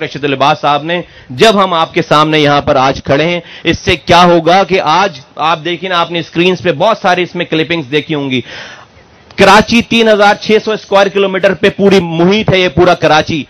रशीद लिबास साहब ने, जब हम आपके सामने यहां पर आज खड़े हैं, इससे क्या होगा कि आज आप देखिए ना, आपने स्क्रीन पे बहुत सारी इसमें क्लिपिंग्स देखी होंगी। कराची 3600 स्क्वायर किलोमीटर पे पूरी मुहित है, ये पूरा कराची।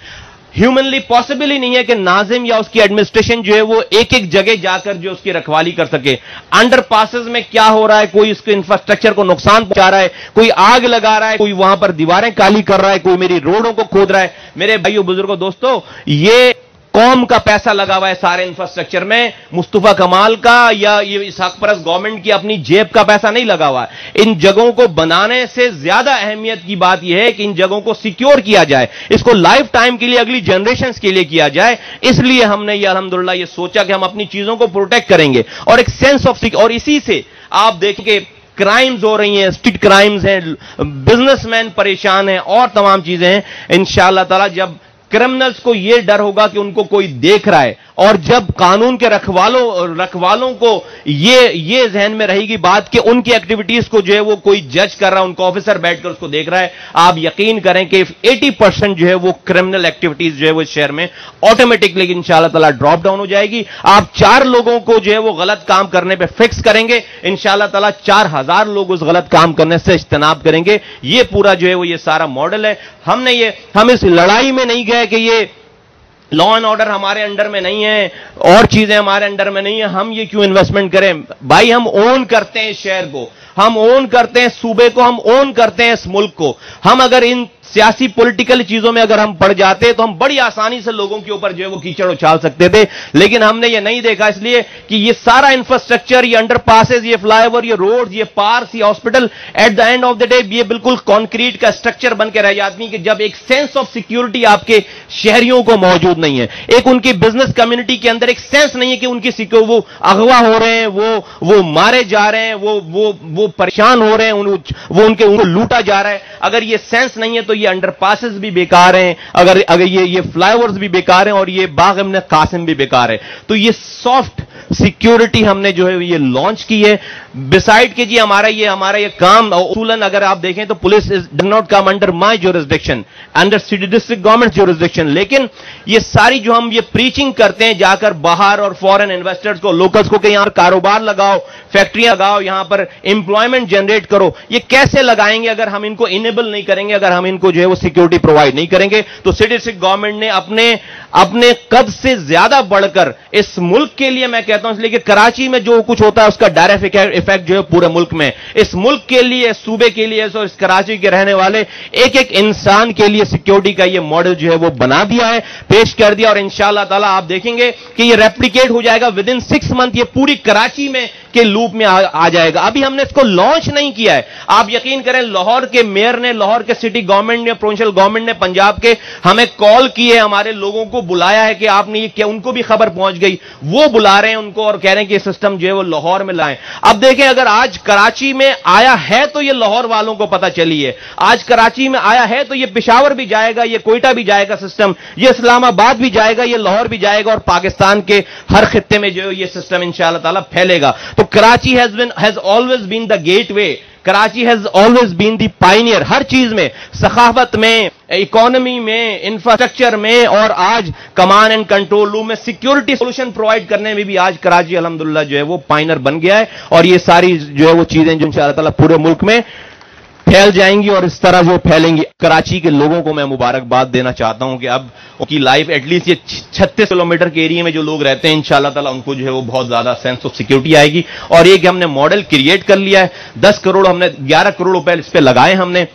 ह्यूमनली पॉसिबल ही नहीं है कि नाजिम या उसकी एडमिनिस्ट्रेशन जो है वो एक एक जगह जाकर जो उसकी रखवाली कर सके। अंडर पासेस में क्या हो रहा है, कोई उसके इंफ्रास्ट्रक्चर को नुकसान पहुंचा रहा है, कोई आग लगा रहा है, कोई वहां पर दीवारें काली कर रहा है, कोई मेरी रोडों को खोद रहा है। मेरे भाइयों बुजुर्गों दोस्तों, ये कौम का पैसा लगा हुआ है सारे इंफ्रास्ट्रक्चर में, मुस्तफा कमाल का या ये इसहाक परस्त गवर्नमेंट की अपनी जेब का पैसा नहीं लगा हुआ है। इन जगहों को बनाने से ज्यादा अहमियत की बात यह है कि इन जगहों को सिक्योर किया जाए, इसको लाइफ टाइम के लिए, अगली जनरेशंस के लिए किया जाए। इसलिए हमने ये अल्हम्दुलिल्लाह ये सोचा कि हम अपनी चीजों को प्रोटेक्ट करेंगे और एक सेंस ऑफ और इसी से आप देखेंगे क्राइम्स हो रही हैं, स्ट्रीट क्राइम्स हैं, बिजनेसमैन परेशान हैं और तमाम चीजें हैं। इंशाअल्लाह ताला जब क्रिमिनल्स को यह डर होगा कि उनको कोई देख रहा है, और जब कानून के रखवालों को ये जहन में रहेगी बात कि उनकी एक्टिविटीज को जो है वो कोई जज कर रहा है, उनको ऑफिसर बैठकर उसको देख रहा है, आप यकीन करें कि 80% जो है वो क्रिमिनल एक्टिविटीज जो है वो शहर में ऑटोमेटिकली इंशाअल्लाह ताला ड्रॉप डाउन हो जाएगी। आप 4 लोगों को जो है वो गलत काम करने पे फिक्स करेंगे, इंशाअल्लाह ताला 4000 लोग उस गलत काम करने से इज्तनाब करेंगे। ये पूरा जो है वो ये सारा मॉडल है। हम इस लड़ाई में नहीं गए कि ये लॉ एंड ऑर्डर हमारे अंडर में नहीं है और चीजें हमारे अंडर में नहीं है, हम ये क्यों इन्वेस्टमेंट करें। भाई हम ओन करते हैं शहर को, हम ओन करते हैं सूबे को, हम ओन करते हैं इस मुल्क को। हम अगर इन सियासी पॉलिटिकल चीजों में अगर हम पड़ जाते तो हम बड़ी आसानी से लोगों के ऊपर जो है वो कीचड़ उछाल सकते थे, लेकिन हमने ये नहीं देखा, इसलिए कि ये सारा इंफ्रास्ट्रक्चर, ये अंडरपासेस, ये फ्लाईओवर, ये रोड्स, ये पार्क्स, ये hospital, at the end of the day ये बिल्कुल कंक्रीट का स्ट्रक्चर बन के रह जाती है कि जब एक सेंस ऑफ सिक्योरिटी आपके शहरियों को मौजूद नहीं है, एक उनकी बिजनेस कम्युनिटी के अंदर एक सेंस नहीं है कि उनकी वो अगवा हो रहे हैं, वो मारे जा रहे हैं, वो परेशान हो रहे हैं, उनको लूटा जा रहा है। अगर ये सेंस नहीं है तो ये अंडरपासेस भी बेकार हैं, अगर ये फ्लाईओवर्स भी बेकार हैं और ये बाग इब्न कासिम भी बेकार है। तो ये सॉफ्ट सिक्योरिटी हमने जो है ये लॉन्च की है। बिसाइड के जी हमारा ये काम उसूलन अगर आप देखें तो police does not come under my jurisdiction, under city district government jurisdiction, लेकिन ये सारी जो हम ये प्रीचिंग करते हैं जाकर बाहर और फॉरेन इन्वेस्टर्स को, लोकल्स को कि यहां पर कारोबार लगाओ, फैक्ट्रियां लगाओ, यहां पर एम्प्लॉयमेंट जनरेट करो, ये कैसे लगाएंगे अगर हम इनको इनेबल नहीं करेंगे, अगर हम इनको जो है वो सिक्योरिटी प्रोवाइड नहीं करेंगे। तो सिटी डिस्ट्रिक्ट गवर्नमेंट ने अपने कद से ज्यादा बढ़कर इस मुल्क के लिए, मैं कहता हूं इसलिए कि कराची में जो कुछ होता है उसका डायरेक्ट इफेक्ट जो है पूरे मुल्क में, इस मुल्क के लिए, सूबे के लिए, इस कराची के रहने वाले एक एक इंसान के लिए सिक्योरिटी का ये मॉडल जो है वो बना दिया है, पेश कर दिया, और इंशाअल्लाह ताला आप देखेंगे कि ये रेप्लिकेट हो जाएगा विद इन 6 मंथ, ये पूरी कराची में के लूप में आ जाएगा। अभी हमने इसको लॉन्च नहीं किया है। आप यकीन करें, लाहौर के मेयर ने, लाहौर के सिटी गवर्नमेंट ने, प्रोविंशियल गवर्नमेंट ने, पंजाब के हमें कॉल की है, हमारे लोगों को बुलाया है कि आपने ये क्या, उनको भी खबर पहुंच गई, वो बुला रहे हैं उनको और कह रहे हैं कि सिस्टम जो है वो लाहौर में लाएं। अब देखें, अगर आज कराची में आया है तो ये लाहौर वालों को पता चली है, आज कराची में आया है तो ये पेशावर भी जाएगा, ये कोयटा भी जाएगा सिस्टम, ये इस्लामाबाद भी जाएगा, ये लाहौर भी जाएगा और पाकिस्तान के हर खित्ते में जो ये सिस्टम इंशाअल्लाह ताला फैलेगा। तो Karachi has always been the gateway, Karachi has always been the pioneer, हर चीज में, सखावत में, इकोनॉमी में, इंफ्रास्ट्रक्चर में, और आज कमांड एंड कंट्रोल रूम में सिक्योरिटी सॉल्यूशन प्रोवाइड करने में भी आज कराची अल्हम्दुलिल्लाह जो है वो पाइनर बन गया है। और ये सारी जो है वो चीजें जो इंशाअल्लाह ताला पूरे मुल्क में फैल जाएंगी और इस तरह जो फैलेंगी। कराची के लोगों को मैं मुबारकबाद देना चाहता हूं कि अब उनकी लाइफ एटलीस्ट ये 36 किलोमीटर के एरिया में जो लोग रहते हैं, इंशाअल्लाह ताला उनको जो है वो बहुत ज्यादा सेंस ऑफ सिक्योरिटी आएगी। और एक हमने मॉडल क्रिएट कर लिया है, 10 करोड़ हमने 11 करोड़ रुपए इस पे लगाए हमने,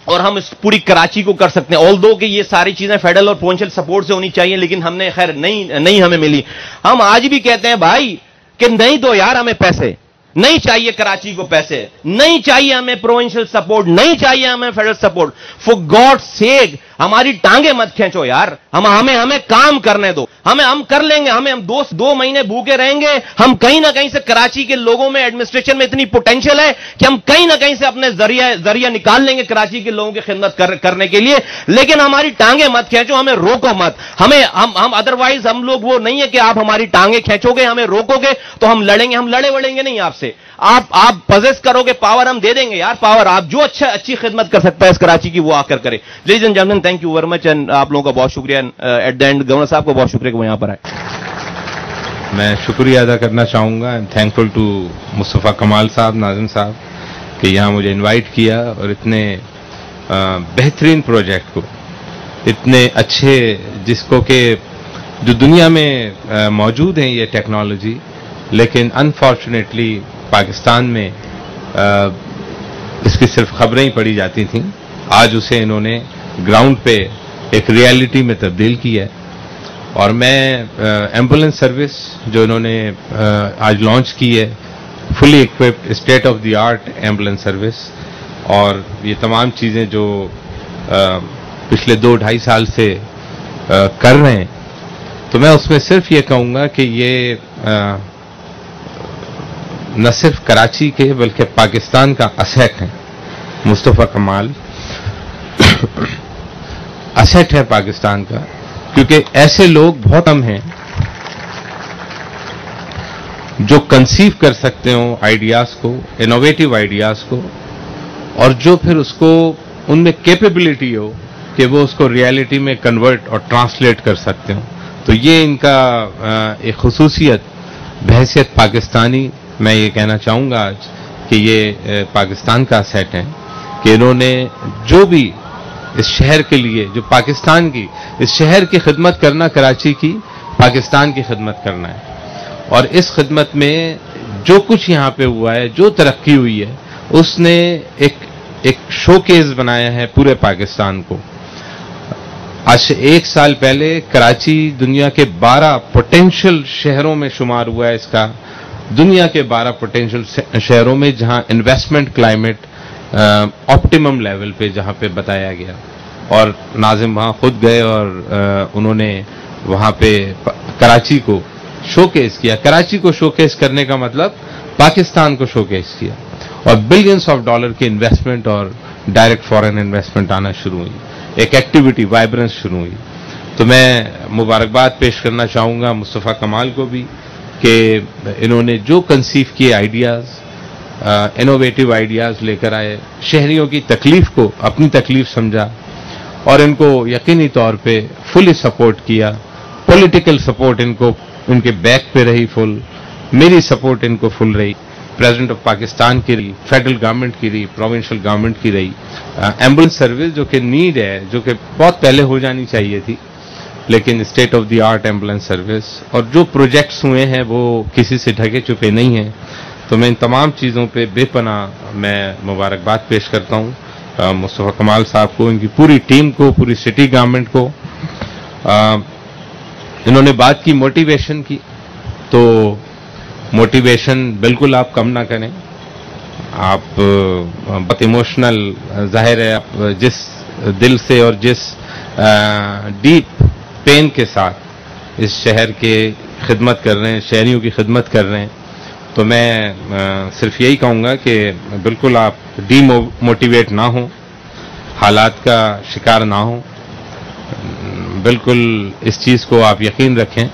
और हम इस पूरी कराची को कर सकते हैं। ऑल्दो कि ये सारी चीजें फेडरल और प्रोविंशियल सपोर्ट से होनी चाहिए, लेकिन हमने खैर नहीं हमें मिली। हम आज भी कहते हैं भाई कि नहीं दो यार हमें पैसे, नहीं चाहिए कराची को पैसे, नहीं चाहिए हमें प्रोविंशियल सपोर्ट, नहीं चाहिए हमें federal support. For God sake हमारी टांगे मत खींचो यार, हमें काम करने दो, हम कर लेंगे, हम 2 महीने भूखे रहेंगे। हम कहीं ना कहीं से कराची के लोगों में, एडमिनिस्ट्रेशन में इतनी पोटेंशियल है कि हम कहीं ना कहीं से अपने जरिया निकाल लेंगे कराची के लोगों की खिदमत करने के लिए, लेकिन हमारी टांगे मत खींचो, हमें रोको मत। हम अदरवाइज हम लोग वो नहीं है कि आप हमारी टांगे खींचोगे, हमें रोकोगे तो हम लड़ेंगे, हम लड़े वड़ेंगे नहीं आपसे। आप पजेस करोगे पावर, हम दे देंगे यार पावर। आप जो अच्छी खिदमत कर सकता है इस कराची की वो आकर करे। Ladies and gentleman, thank you very much and आप लोगों का बहुत शुक्रिया। एट द एंड गवर्नर साहब को बहुत शुक्रिया कि वो यहां पर आए। मैं शुक्रिया अदा करना चाहूँगा। I am thankful to Mustafa Kamal साहब, नाज़िम साहब कि यहाँ मुझे इनवाइट किया और इतने बेहतरीन प्रोजेक्ट को, इतने अच्छे, जिसको कि जो दुनिया में मौजूद हैं ये टेक्नोलॉजी, लेकिन अनफॉर्चुनेटली पाकिस्तान में इसकी सिर्फ खबरें ही पड़ी जाती थीं। आज उसे इन्होंने ग्राउंड पे एक रियलिटी में तब्दील किया है। और मैं एम्बुलेंस सर्विस जो इन्होंने आज लॉन्च की है, fully equipped state of the art ambulance service, और ये तमाम चीज़ें जो पिछले 2-2.5 साल से कर रहे हैं, तो मैं उसमें सिर्फ ये कहूँगा कि ये न सिर्फ कराची के बल्कि पाकिस्तान का असेट है। मुस्तफ़ा कमाल असेट है पाकिस्तान का, क्योंकि ऐसे लोग बहुत कम हैं जो कंसीव कर सकते हो आइडियाज को, इनोवेटिव आइडियाज को, और जो फिर उसको उनमें कैपेबिलिटी हो कि वो उसको रियलिटी में कन्वर्ट और ट्रांसलेट कर सकते हो। तो ये इनका एक खुसूसियत बहैसियत पाकिस्तानी मैं ये कहना चाहूँगा आज कि ये पाकिस्तान का असेट है कि इन्होंने जो भी इस शहर के लिए, जो पाकिस्तान की, इस शहर की खिदमत करना, कराची की, पाकिस्तान की खिदमत करना है। और इस खिदमत में जो कुछ यहाँ पे हुआ है, जो तरक्की हुई है, उसने एक शोकेस बनाया है पूरे पाकिस्तान को। आज से 1 साल पहले कराची दुनिया के 12 पोटेंशियल शहरों में शुमार हुआ है इसका, दुनिया के 12 पोटेंशियल शहरों में जहां इन्वेस्टमेंट क्लाइमेट ऑप्टिमम लेवल पे जहां पे बताया गया। और नाज़िम वहां खुद गए और उन्होंने वहां पे कराची को शोकेस किया। कराची को शोकेस करने का मतलब पाकिस्तान को शोकेस किया, और बिलियंस ऑफ डॉलर की इन्वेस्टमेंट और डायरेक्ट फॉरेन इन्वेस्टमेंट आना शुरू हुई, एक एक्टिविटी, वाइब्रेंस शुरू हुई। तो मैं मुबारकबाद पेश करना चाहूँगा मुस्तफ़ा कमाल को भी कि इन्होंने जो कंसीव किए आइडियाज़, इनोवेटिव आइडियाज़ लेकर आए, शहरियों की तकलीफ को अपनी तकलीफ समझा और इनको यकीनी तौर पे फुली सपोर्ट किया। पॉलिटिकल सपोर्ट इनको, इनके बैक पे रही फुल, मेरी सपोर्ट इनको फुल रही, प्रेसिडेंट ऑफ पाकिस्तान की रही, फेडरल गवर्नमेंट की रही, प्रोविंशियल गवर्नमेंट की रही। एम्बुलेंस सर्विस जो कि नीड है, जो कि बहुत पहले हो जानी चाहिए थी, लेकिन state of the art ambulance service, और जो प्रोजेक्ट्स हुए हैं वो किसी से ढके छुपे नहीं हैं। तो मैं इन तमाम चीज़ों पे बेपनाह मैं मुबारकबाद पेश करता हूँ मुस्तफ़ा कमाल साहब को, इनकी पूरी टीम को, पूरी सिटी गवर्नमेंट को। इन्होंने बात की मोटिवेशन की, तो मोटिवेशन बिल्कुल आप कम ना करें। आप बहुत इमोशनल, जाहिर है आप जिस दिल से और जिस डीप पेन के साथ इस शहर के खिदमत कर रहे हैं, शहरियों की खिदमत कर रहे हैं, तो मैं सिर्फ यही कहूँगा कि बिल्कुल आप डीमोटिवेट ना हो, हालात का शिकार ना हो। बिल्कुल इस चीज़ को आप यकीन रखें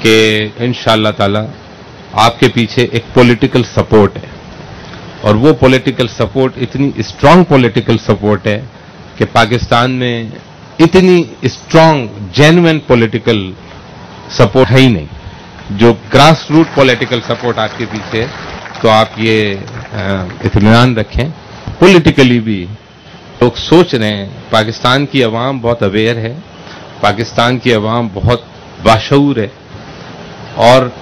कि इंशाअल्लाह ताला आपके पीछे एक पॉलिटिकल सपोर्ट है, और वो पॉलिटिकल सपोर्ट इतनी स्ट्रांग पॉलिटिकल सपोर्ट है कि पाकिस्तान में इतनी स्ट्रांग जेन्युइन पॉलिटिकल सपोर्ट है ही नहीं, जो ग्रास रूट पॉलिटिकल सपोर्ट आपके पीछे है। तो आप ये इत्मीनान रखें। पॉलिटिकली भी लोग सोच रहे हैं, पाकिस्तान की अवाम बहुत अवेयर है, पाकिस्तान की अवाम बहुत बाशऊर है और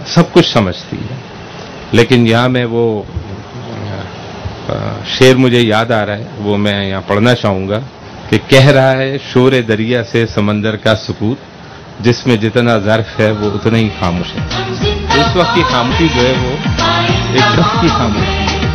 सब कुछ समझती है। लेकिन यहाँ में वो शेर मुझे याद आ रहा है, वो मैं यहाँ पढ़ना चाहूँगा कि कह रहा है शोरे दरिया से समंदर का सुकूत, जिसमें जितना ज़र्फ है वो उतना ही खामोश है। उस वक्त की खामोशी जो है वो एक वक्त की खामोशी है।